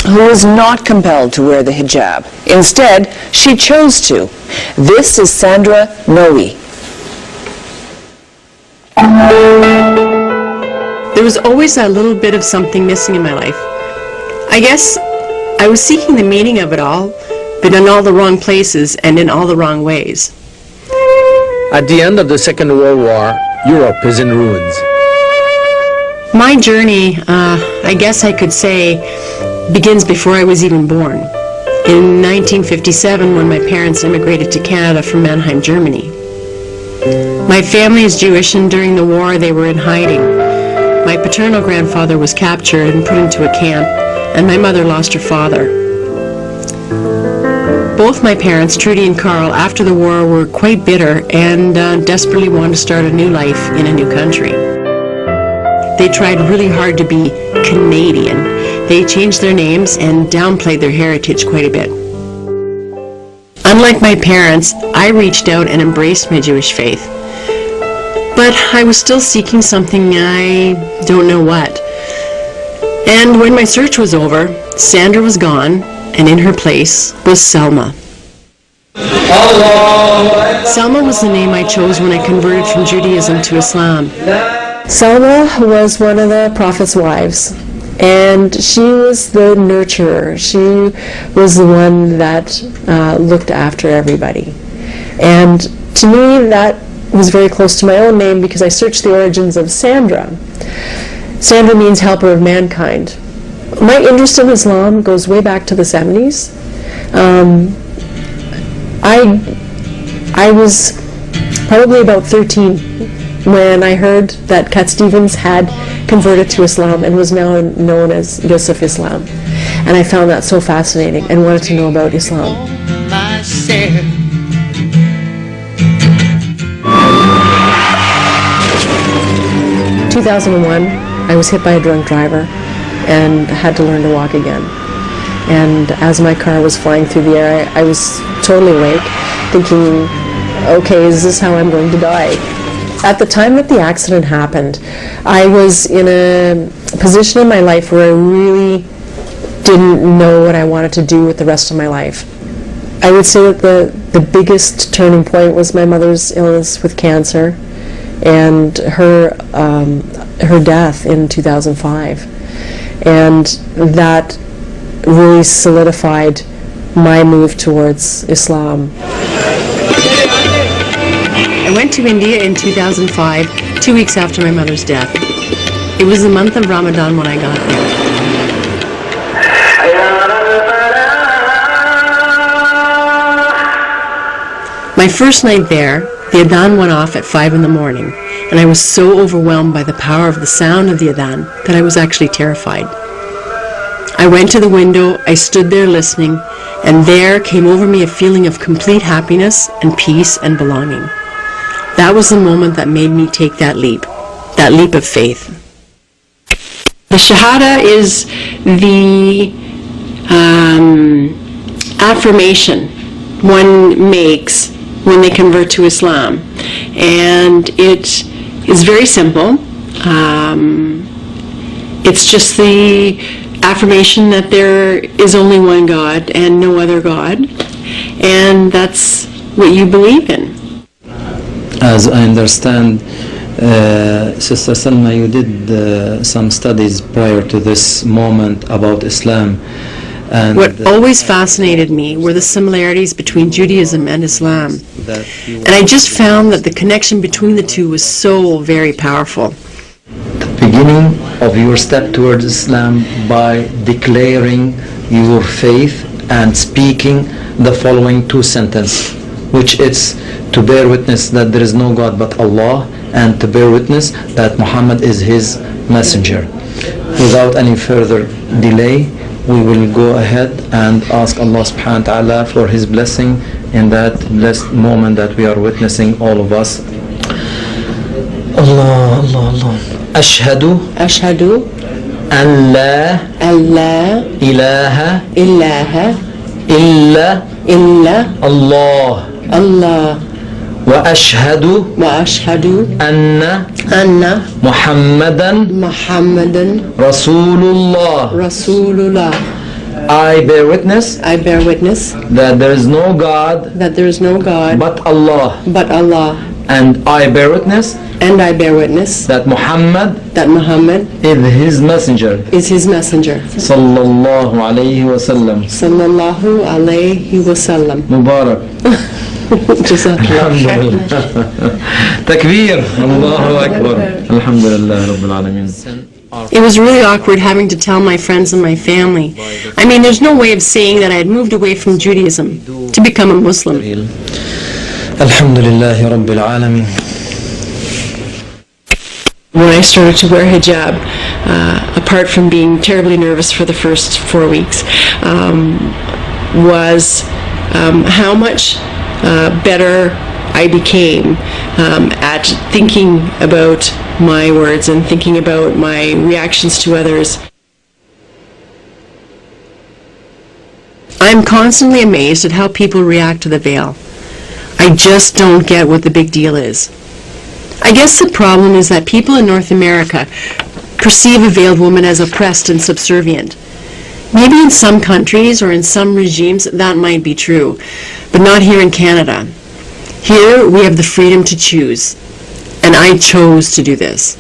who was not compelled to wear the hijab. Instead, she chose to. This is Sandra Noe. There was always a little bit of something missing in my life. I guess I was seeking the meaning of it all, but in all the wrong places and in all the wrong ways. At the end of the Second World War, Europe is in ruins. My journey, I guess I could say, begins before I was even born. In 1957, when my parents immigrated to Canada from Mannheim, Germany. My family is Jewish, and during the war they were in hiding. My paternal grandfather was captured and put into a camp, and my mother lost her father. Both my parents, Trudy and Carl, after the war were quite bitter and desperately wanted to start a new life in a new country. They tried really hard to be Canadian. They changed their names and downplayed their heritage quite a bit. Unlike my parents, I reached out and embraced my Jewish faith. But I was still seeking something, I don't know what. And when my search was over, Sandra was gone, and in her place was Selma. Selma was the name I chose when I converted from Judaism to Islam. Selma was one of the Prophet's wives, and she was the nurturer. She was the one that looked after everybody. And to me, that was very close to my own name because I searched the origins of Sandra. Sandra means helper of mankind. My interest in Islam goes way back to the 70s. I was probably about 13 when I heard that Cat Stevens had converted to Islam and was now known as Yusuf Islam. And I found that so fascinating and wanted to know about Islam. 2001, I was hit by a drunk driver and had to learn to walk again. And as my car was flying through the air, I was totally awake, thinking, okay, is this how I'm going to die? At the time that the accident happened, I was in a position in my life where I really didn't know what I wanted to do with the rest of my life. I would say that the biggest turning point was my mother's illness with cancer and her death in 2005. And that really solidified my move towards Islam. I went to India in 2005, 2 weeks after my mother's death. It was the month of Ramadan when I got there. My first night there, the adhan went off at 5 in the morning, and I was so overwhelmed by the power of the sound of the adhan that I was actually terrified. I went to the window, I stood there listening, and there came over me a feeling of complete happiness and peace and belonging. That was the moment that made me take that leap of faith. The Shahada is the affirmation one makes when they convert to Islam. And it is very simple. It's just the affirmation that there is only one God and no other God. And that's what you believe in. As I understand, Sister Salma, you did some studies prior to this moment about Islam. And what always fascinated me were the similarities between Judaism and Islam. And I just found that the connection between the two was so very powerful. The beginning of your step towards Islam by declaring your faith and speaking the following two sentences, which is to bear witness that there is no God but Allah, and to bear witness that Muhammad is his messenger. Without any further delay, we will go ahead and ask Allah subhanahu wa ta'ala for his blessing in that blessed moment that we are witnessing, all of us. Allah, Allah, Allah. Ashhadu an la ilaha illa Allah wa ashhadu anna Muhammadan Rasulullah. I bear witness I bear witness that there is no God that there is no God but Allah, but Allah, and I bear witness and I bear witness that Muhammad that Muhammad is his messenger. is his messenger. Sallallahu alayhi wa sallam. Sallallahu alayhi wa sallam. Mubarak. Jazakallah khair. Takbir. Allahu Akbar. Alhamdulillah Rabbil Alameen. It was really awkward having to tell my friends and my family. I mean, there's no way of saying that I had moved away from Judaism to become a Muslim. Alhamdulillah Rabbil Alameen. When I started to wear hijab, apart from being terribly nervous for the first 4 weeks, was how much better I became at thinking about my words and thinking about my reactions to others. I'm constantly amazed at how people react to the veil. I just don't get what the big deal is. I guess the problem is that people in North America perceive a veiled woman as oppressed and subservient. Maybe in some countries or in some regimes that might be true, but not here in Canada. Here we have the freedom to choose, and I chose to do this.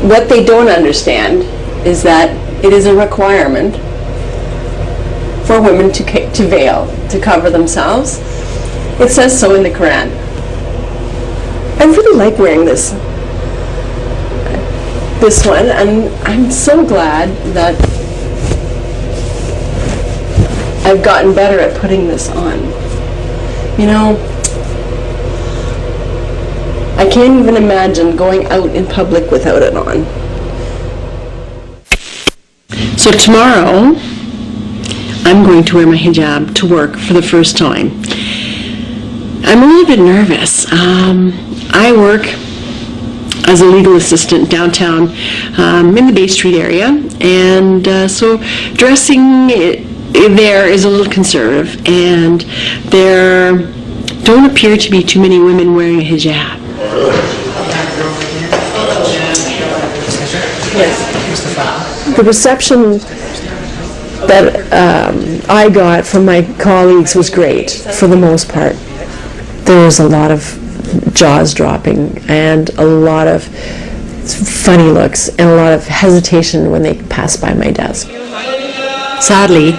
What they don't understand is that it is a requirement for women to veil, to cover themselves. It says so in the Quran. I really like wearing this one, and I'm so glad that I've gotten better at putting this on. You know, I can't even imagine going out in public without it on. So tomorrow, I'm going to wear my hijab to work for the first time. I'm a little bit nervous. I work as a legal assistant downtown in the Bay Street area, and so dressing there is a little conservative, and there don't appear to be too many women wearing a hijab. Yes. The reception that I got from my colleagues was great for the most part. There was a lot of jaws dropping and a lot of funny looks and a lot of hesitation when they passed by my desk. Sadly,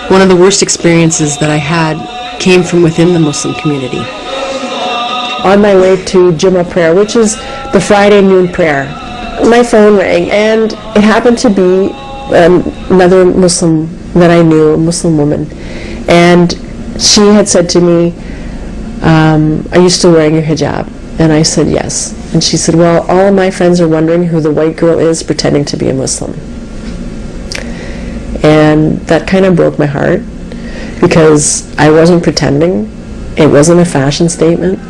one of the worst experiences that I had came from within the Muslim community. On my way to Jummah prayer, which is the Friday noon prayer, my phone rang, and it happened to be another Muslim that I knew, a Muslim woman, and she had said to me, "Are you still wearing your hijab?" And I said yes. And she said, "Well, all my friends are wondering who the white girl is pretending to be a Muslim." And that kind of broke my heart, because I wasn't pretending. It wasn't a fashion statement.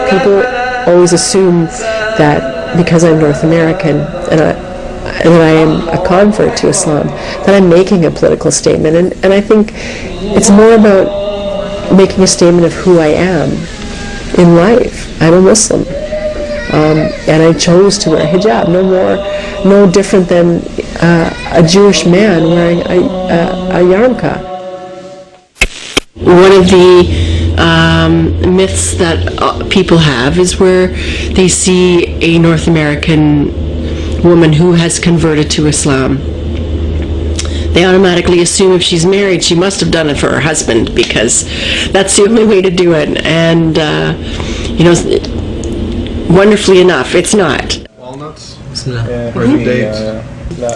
People always assume that because I'm North American and I am a convert to Islam, that I'm making a political statement. And I think it's more about making a statement of who I am in life. I'm a Muslim. And I chose to wear hijab, no different than a Jewish man wearing a yarmulke. One of the myths that people have is where they see a North American woman who has converted to Islam. They automatically assume if she's married, she must have done it for her husband, because that's the only way to do it. And, wonderfully enough, it's not. Walnuts?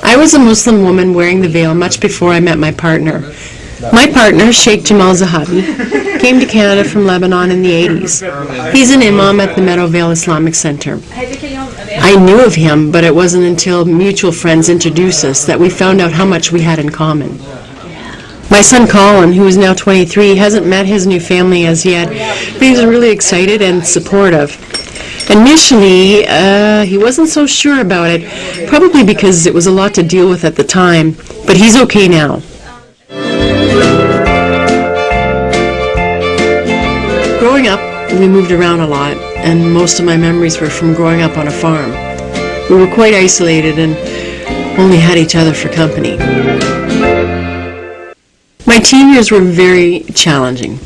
I was a Muslim woman wearing the veil much before I met my partner. My partner, Sheikh Jamal Zahabi, came to Canada from Lebanon in the 80s. He's an imam at the Meadowvale Islamic Center. I knew of him, but it wasn't until mutual friends introduced us that we found out how much we had in common. My son Colin, who is now 23, hasn't met his new family as yet, but he's really excited and supportive. Initially, he wasn't so sure about it, probably because it was a lot to deal with at the time, but he's okay now. Growing up, we moved around a lot, and most of my memories were from growing up on a farm. We were quite isolated and only had each other for company. My teen years were very challenging.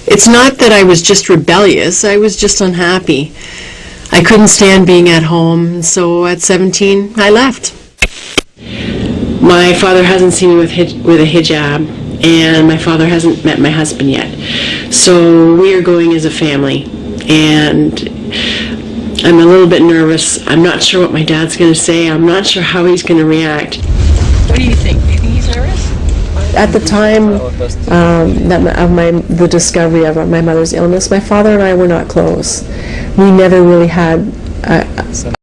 It's not that I was just rebellious, I was just unhappy. I couldn't stand being at home, so at 17, I left. My father hasn't seen me with a hijab, and my father hasn't met my husband yet. So we are going as a family, and I'm a little bit nervous. I'm not sure what my dad's going to say. I'm not sure how he's going to react. What do you think? Do you think he's nervous? At the time the discovery of my mother's illness, my father and I were not close. We never really had